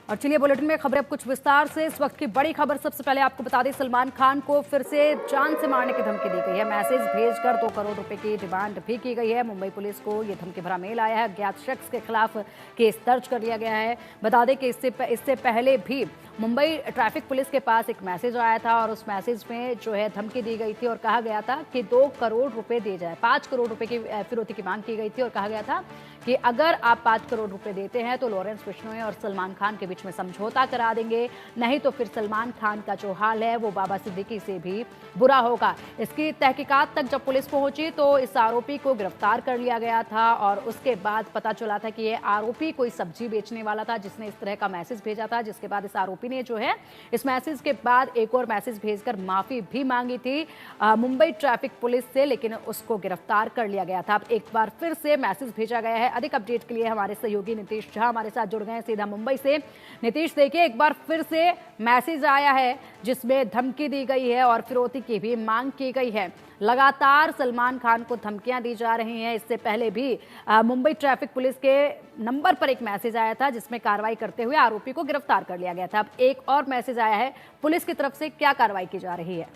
और चलिए बुलेटिन में खबरें अब कुछ विस्तार से। इस वक्त की बड़ी खबर सबसे पहले आपको बता दें, सलमान खान को फिर से जान से मारने की धमकी दी गई है। मैसेज भेजकर 2 करोड़ रुपए की डिमांड भी की गई है। मुंबई पुलिस को यह धमकी भरा मेल आया है। अज्ञात शख्स के खिलाफ केस दर्ज कर लिया गया है। बता दें कि इससे पहले भी मुंबई ट्रैफिक पुलिस के पास एक मैसेज आया था और उस मैसेज में जो है धमकी दी गई थी और कहा गया था कि 2 करोड़ रुपए दिए जाए। 5 करोड़ रुपए की फिरौती की मांग की गई थी और कहा गया था कि अगर आप 5 करोड़ रुपए देते हैं तो लॉरेंस बिश्नोई और सलमान खान के बीच में समझौता करा देंगे, नहीं तो फिर सलमान खान का जो हाल है वो बाबा सिद्दीकी से भी बुरा होगा। इसकी तहकीकात तक जब पुलिस पहुंची तो इस आरोपी को गिरफ्तार कर लिया गया था और उसके बाद पता चला था कि ये आरोपी कोई सब्जी बेचने वाला था जिसने इस तरह का मैसेज भेजा था। जिसके बाद इस आरोपी ने जो है इस मैसेज के बाद एक और मैसेज भेजकर माफी भी मांगी थी मुंबई ट्रैफिक पुलिस से, लेकिन उसको गिरफ्तार कर लिया गया था। अब एक बार फिर से मैसेज भेजा गया है। अधिक अपडेट के लिए हमारे सहयोगी नीतीश झा हमारे साथ जुड़ गए हैं सीधा मुंबई से। नीतीश, देखिए एक बार फिर से मैसेज आया है जिसमें धमकी दी गई है और फिरौती की भी मांग की गई है। लगातार सलमान खान को धमकियां दी जा रही हैं। इससे पहले भी मुंबई ट्रैफिक पुलिस के नंबर पर एक मैसेज आया था जिसमें कार्रवाई करते हुए आरोपी को गिरफ्तार कर लिया गया था। अब एक और मैसेज आया है, पुलिस की तरफ से क्या कार्रवाई की जा रही है?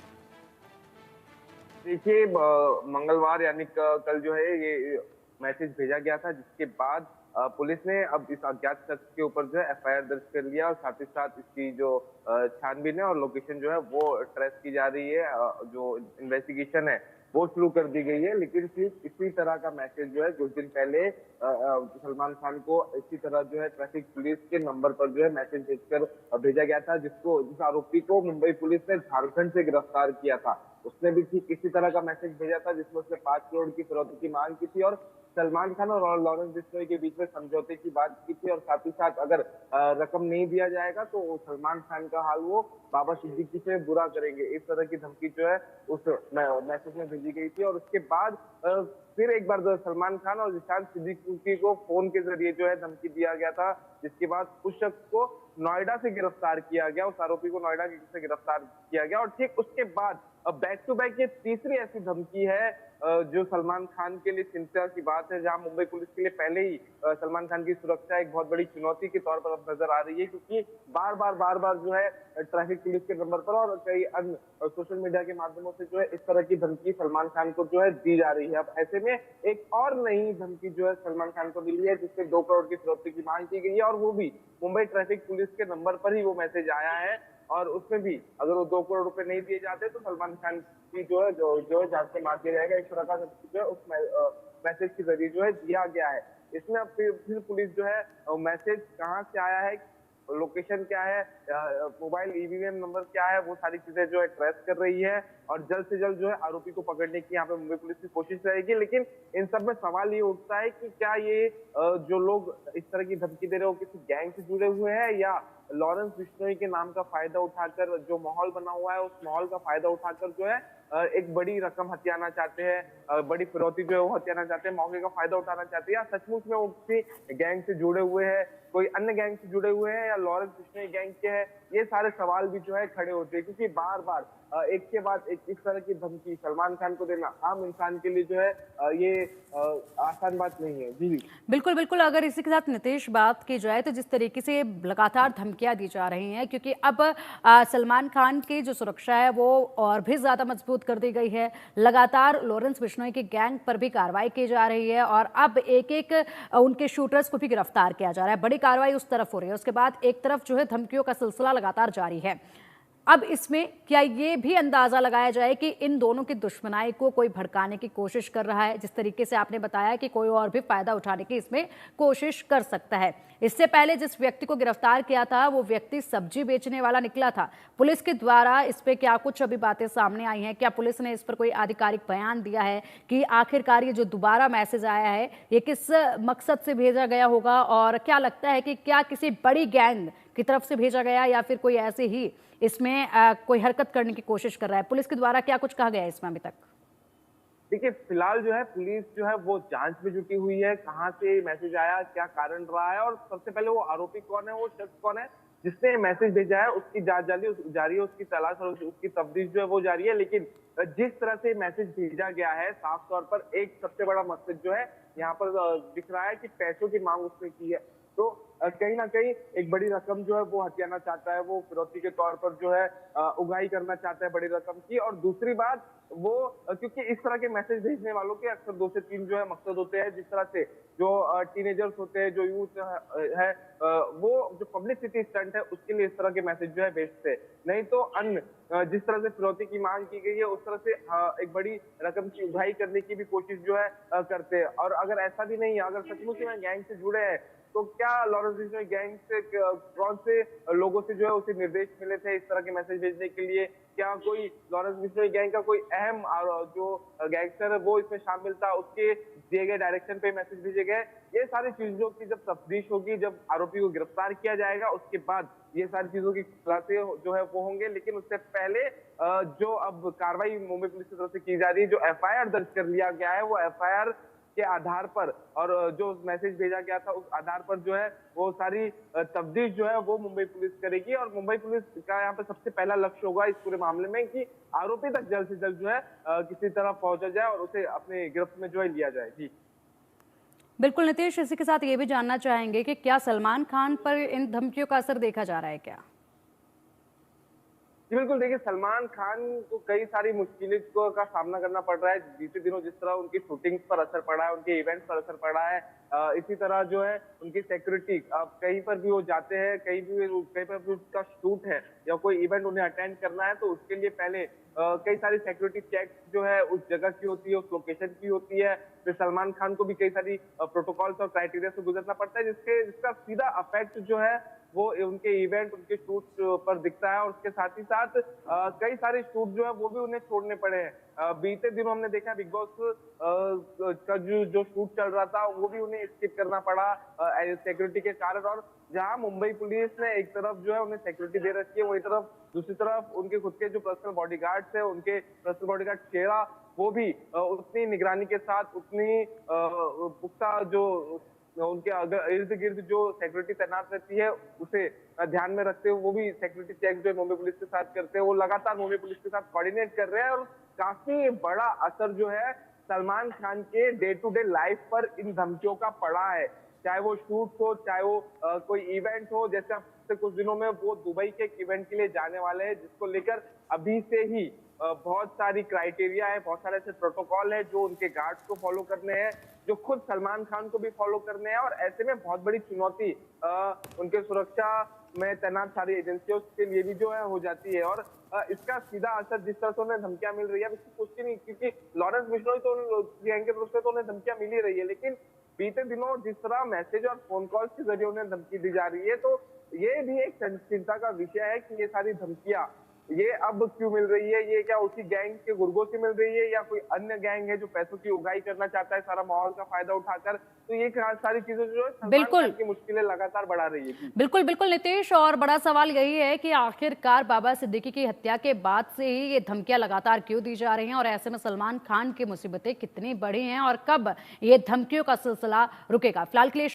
देखिए, मंगलवार यानी कल जो है ये मैसेज भेजा गया था, जिसके बाद पुलिस ने अब इस अज्ञात शख्स के ऊपर जो है एफआईआर दर्ज कर लिया और साथ ही साथ इसकी जो छानबीन है और लोकेशन जो है वो ट्रेस की जा रही है। जो इन्वेस्टिगेशन है वो शुरू कर दी गई है। लेकिन सिर्फ इसी तरह का मैसेज जो है कुछ दिन पहले सलमान खान को इसी तरह जो है ट्रैफिक पुलिस के नंबर पर जो है मैसेज भेजकर भेजा गया था, जिस आरोपी को मुंबई पुलिस ने झारखंड से गिरफ्तार किया था। उसने भी ठीक इसी तरह का मैसेज भेजा था जिसमें उसने 5 करोड़ की फिरौती की मांग की थी और सलमान खान और लॉरेंस बिश्नोई के बीच में समझौते की बात की थी और साथ ही साथ अगर रकम नहीं दिया जाएगा तो सलमान खान का हाल वो बाबा सिद्दीकी से बुरा करेंगे। इस तरह की धमकी जो है उस मैसेज में भेजी गई थी और उसके बाद फिर एक बार सलमान खान और जिशान सिद्दीकी को फोन के जरिए जो है धमकी दिया गया था, जिसके बाद उस शख्स को नोएडा से गिरफ्तार किया गया। उस आरोपी को नोएडा से गिरफ्तार किया गया और ठीक उसके बाद अब बैक टू बैक ये तीसरी ऐसी धमकी है जो सलमान खान के लिए चिंता की बात है, जहां मुंबई पुलिस के लिए पहले ही सलमान खान की सुरक्षा एक बहुत बड़ी चुनौती के तौर पर अब नजर आ रही है, क्योंकि बार बार जो है ट्रैफिक पुलिस के नंबर पर और कई अन्य सोशल मीडिया के माध्यमों से जो है इस तरह की धमकी सलमान खान को जो है दी जा रही है। अब ऐसे में एक और नई धमकी जो है सलमान खान को मिली है, जिससे 2 करोड़ की फिरौती की मांग की गई है और वो भी मुंबई ट्रैफिक पुलिस के नंबर पर ही वो मैसेज आया है। और उसमें भी अगर वो 2 करोड़ रुपए नहीं दिए जाते तो सलमान खान की जो है जान से मार दिया जाएगा। इस तरह का जो है उस मैसेज के जरिए जो है दिया गया है। इसमें अब फिर पुलिस जो है मैसेज कहाँ से आया है, लोकेशन क्या है, मोबाइल ईवीएम नंबर क्या है, वो सारी चीजें जो है ट्रेस कर रही है और जल्द से जल्द जो है आरोपी को पकड़ने की यहाँ पे मुंबई पुलिस की कोशिश रहेगी। लेकिन इन सब में सवाल ये उठता है कि क्या ये जो लोग इस तरह की धमकी दे रहे हो किसी गैंग से जुड़े हुए हैं या लॉरेंस बिश्नोई के नाम का फायदा उठाकर जो माहौल बना हुआ है उस माहौल का फायदा उठाकर जो है एक बड़ी रकम हथियाना चाहते हैं, बड़ी फिरौती जो है वो हथियाना चाहते हैं, मौके का फायदा उठाना चाहते हैं, या सचमुच में वो किसी गैंग से जुड़े हुए हैं, कोई अन्य गैंग से जुड़े हुए हैं या लॉरेंस बिश्नोई गैंग के हैं। ये सारे सवाल भी जो है खड़े होते हैं, क्योंकि बार बार एक के बाद एक इस तरह की धमकी सलमान खान को देना आम इंसान के लिए जो है ये आसान बात नहीं है। जी बिल्कुल बिल्कुल। अगर इसी के साथ नीतीश बात की जाए तो जिस तरीके से लगातार धमकियां दी जा रही हैं, क्योंकि अब सलमान खान की जो सुरक्षा है वो और भी ज्यादा मजबूत कर दी गई है। लगातार लॉरेंस बिश्नोई की गैंग पर भी कार्रवाई की जा रही है और अब एक एक उनके शूटर्स को भी गिरफ्तार किया जा रहा है। बड़ी कार्रवाई उस तरफ हो रही है, उसके बाद एक तरफ जो है धमकियों का सिलसिला लगातार जारी है। अब इसमें क्या ये भी अंदाजा लगाया जाए कि इन दोनों की दुश्मनाई को कोई भड़काने की कोशिश कर रहा है? जिस तरीके से आपने बताया कि कोई और भी फायदा उठाने की इसमें कोशिश कर सकता है। इससे पहले जिस व्यक्ति को गिरफ्तार किया था वो व्यक्ति सब्जी बेचने वाला निकला था। पुलिस के द्वारा इस पे क्या कुछ अभी बातें सामने आई हैं? क्या पुलिस ने इस पर कोई आधिकारिक बयान दिया है कि आखिरकार ये जो दोबारा मैसेज आया है ये किस मकसद से भेजा गया होगा? और क्या लगता है कि क्या किसी बड़ी गैंग की तरफ से भेजा गया या फिर कोई ऐसे ही इसमें कोई हरकत करने की कोशिश कर रहा है? पुलिस के द्वारा क्या कुछ कहा गया है इसमें अभी तक? देखिए, फिलहाल जो है पुलिस जो है वो जांच में जुटी हुई है, कहाँ से मैसेज आया, क्या कारण रहा है और सबसे पहले वो आरोपी कौन है, वो शख्स कौन है जिसने मैसेज भेजा है, उसकी जांच जारी है, उसकी तलाश और उसकी तफ्तीश जो है वो जारी है। लेकिन जिस तरह से मैसेज भेजा गया है साफ तौर पर एक सबसे बड़ा मकसद जो है यहाँ पर दिख रहा है कि पैसों की मांग उसने की है। तो कहीं ना कहीं एक बड़ी रकम जो है वो हथियाना चाहता है, वो फिरौती के तौर पर जो है उगाही करना चाहता है बड़ी रकम की। और दूसरी बात वो क्योंकि इस तरह के मैसेज भेजने वालों के अक्सर 2 से 3 जो है मकसद होते हैं। जिस तरह से जो टीनेजर्स होते हैं, जो यूथ है, वो जो पब्लिसिटी स्टंट है उसके लिए इस तरह के मैसेज जो है भेजते हैं। नहीं तो अन्य जिस तरह से फिरौती की मांग की गई है उस तरह से एक बड़ी रकम की उगाही करने की भी कोशिश जो है करते हैं। और अगर ऐसा भी नहीं है, अगर सचमुच में गैंग से जुड़े हैं, तो क्या लॉरेंस बिश्नोई गैंग से कौन से लोगों से जो है उसे निर्देश मिले थे इस तरह के मैसेज भेजने के लिए? क्या कोई लॉरेंस बिश्नोई गैंग का कोई अहम जो गैंगस्टर है वो इसमें शामिल था, उसके दिए गए डायरेक्शन पे मैसेज भेजे गए? ये सारी चीजों की जब तफ्तीश होगी, जब आरोपी को गिरफ्तार किया जाएगा, उसके बाद ये सारी चीजों की खुलासे जो है वो होंगे। लेकिन उससे पहले जो अब कार्रवाई मुंबई पुलिस की तरफ से की जा रही है, जो एफआईआर दर्ज कर लिया गया है, वो एफआईआर के आधार पर और जो मैसेज भेजा गया था उस आधार पर जो है वो सारी तफ्तीश जो है वो मुंबई पुलिस करेगी। और मुंबई पुलिस का यहाँ पे सबसे पहला लक्ष्य होगा इस पूरे मामले में कि आरोपी तक जल्द से जल्द जो है किसी तरह पहुंचा जाए और उसे अपने गिरफ्त में जो है लिया जाए। जी बिल्कुल नीतीश, इसी के साथ ये भी जानना चाहेंगे कि क्या सलमान खान पर इन धमकियों का असर देखा जा रहा है क्या? जी बिल्कुल, देखिए सलमान खान को कई सारी मुश्किलों का सामना करना पड़ रहा है। बीते दिनों जिस तरह उनकी शूटिंग्स पर असर पड़ा है, उनके इवेंट्स पर असर पड़ा है, इसी तरह जो है उनकी सिक्योरिटी, अब कहीं पर भी वो जाते हैं, कहीं पर भी उसका शूट है या कोई इवेंट उन्हें अटेंड करना है, तो उसके लिए पहले कई सारी सिक्योरिटी चेक्स जो है उस जगह की होती है, उस लोकेशन की होती है। फिर सलमान खान को भी कई सारी प्रोटोकॉल्स और क्राइटेरिया से गुजरना पड़ता है, जिसका सीधा अफेक्ट जो है वो उनके इवेंट, उनके शूट पर दिखता है। और उसके साथ ही साथ कई सारे शूट जो है वो भी उन्हें छोड़ने पड़े हैं। बीते दिनों हमने देखा बिग बॉस का जो शूट चल रहा था वो भी उन्हें स्किप करना पड़ा सिक्योरिटी के कारण। और जहां मुंबई पुलिस ने एक तरफ जो है उन्हें सिक्योरिटी दे रखी है, वही तरफ दूसरी तरफ उनके खुद के जो पर्सनल बॉडीगार्ड्स है, उनके पर्सनल बॉडीगार्ड शेरा, वो भी उतनी निगरानी के साथ, उतनी पुख्ता जो उनके अगर इर्द गिर्द जो सिक्योरिटी तैनात रहती है उसे ध्यान में रखते हुए वो भी सिक्योरिटी चेक जो मुंबई पुलिस के साथ करते हैं, वो लगातार मुंबई पुलिस के साथ कोऑर्डिनेट कर रहे हैं। और काफी बड़ा असर जो है सलमान खान के डे टू डे लाइफ पर इन धमकियों का पड़ा है। चाहे वो शूट हो, चाहे वो कोई इवेंट हो। जैसे अब कुछ दिनों में वो दुबई के एक इवेंट के लिए जाने वाले हैं, जिसको लेकर अभी से ही बहुत सारी क्राइटेरिया है, बहुत सारे ऐसे प्रोटोकॉल है जो उनके गार्ड्स को फॉलो करने हैं, जो खुद सलमान खान को भी फॉलो करने हैं। और ऐसे में बहुत बड़ी चुनौती उनके सुरक्षा में तैनात सारी एजेंसियों के लिए भी जो है हो जाती है। और इसका सीधा असर जिस तरह से उन्हें धमकियां मिल रही है, इसकी पुष्टि नहीं, क्योंकि लॉरेंस बिश्नोई तो गैंग के तरफ से तो उन्हें धमकियां मिल ही रही है, लेकिन बीते दिनों जिस तरह मैसेज और फोन कॉल्स के जरिए उन्हें धमकी दी जा रही है, तो ये भी एक चिंता का विषय है कि ये सारी धमकियां ये अब क्यों मिल रही है? ये क्या उसी गैंग के गुर्गों से मिल रही है या कोई अन्य गैंग है जो पैसों की उगाही करना चाहता है सारा माहौल का फायदा उठाकर? तो ये सारी चीजें जो है सलमान खान की मुश्किलें लगातार बढ़ा रही है। बिल्कुल बिल्कुल नीतीश, और बड़ा सवाल यही है कि आखिरकार बाबा सिद्दीकी की हत्या के बाद से ही ये धमकियां लगातार क्यों दी जा रही हैं, और ऐसे में सलमान खान की मुसीबतें कितनी बड़ी हैं और कब ये धमकियों का सिलसिला रुकेगा? फिलहाल के लिए